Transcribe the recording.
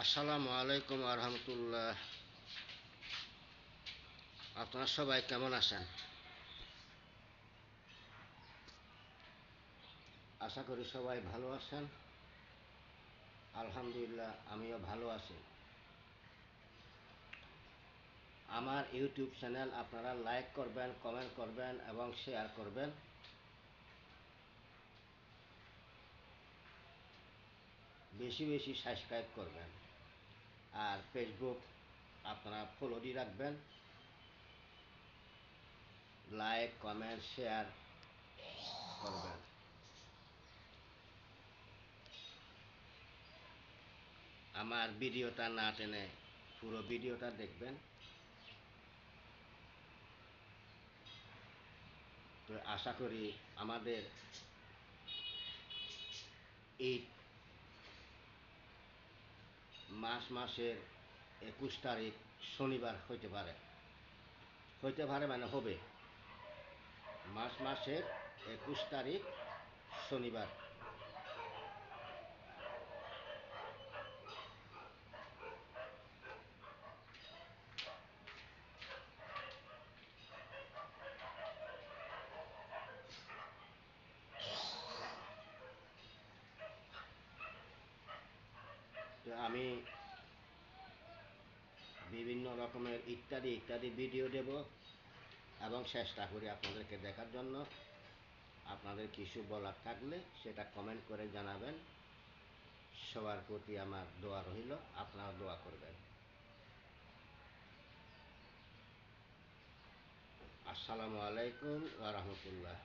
আসসালামু আলাইকুম আরহামতুল্লাহ। আপনারা সবাই কেমন আছেন? আশা করি সবাই ভালো আছেন। আলহামদুলিল্লাহ, আমিও ভালো আছি। আমার ইউটিউব চ্যানেল আপনারা লাইক করবেন, কমেন্ট করবেন এবং শেয়ার করবেন। বেশি বেশি সাবস্ক্রাইব করবেন। আর ফেসবুক আপনারা ফলো দিয়ে রাখবেন। লাইক, কমেন্ট, শেয়ার করবেন। আমার ভিডিওটা না টেনে পুরো ভিডিওটা দেখবেন। তো আশা করি আমাদের এই মাসের 21 তারিখ শনিবার হইতে পারে মানে হবে। মাসের 21 তারিখ শনিবার। তো আমি বিভিন্ন রকমের ইত্যাদি ইত্যাদি ভিডিও দেব এবং চেষ্টা করি আপনাদেরকে দেখার জন্য। আপনাদের কিছু বলার থাকলে সেটা কমেন্ট করে জানাবেন। সবার প্রতি আমার দোয়া রইল, আপনারা দোয়া করবেন। আসসালামু আলাইকুম ওয়া রাহমাতুল্লাহ।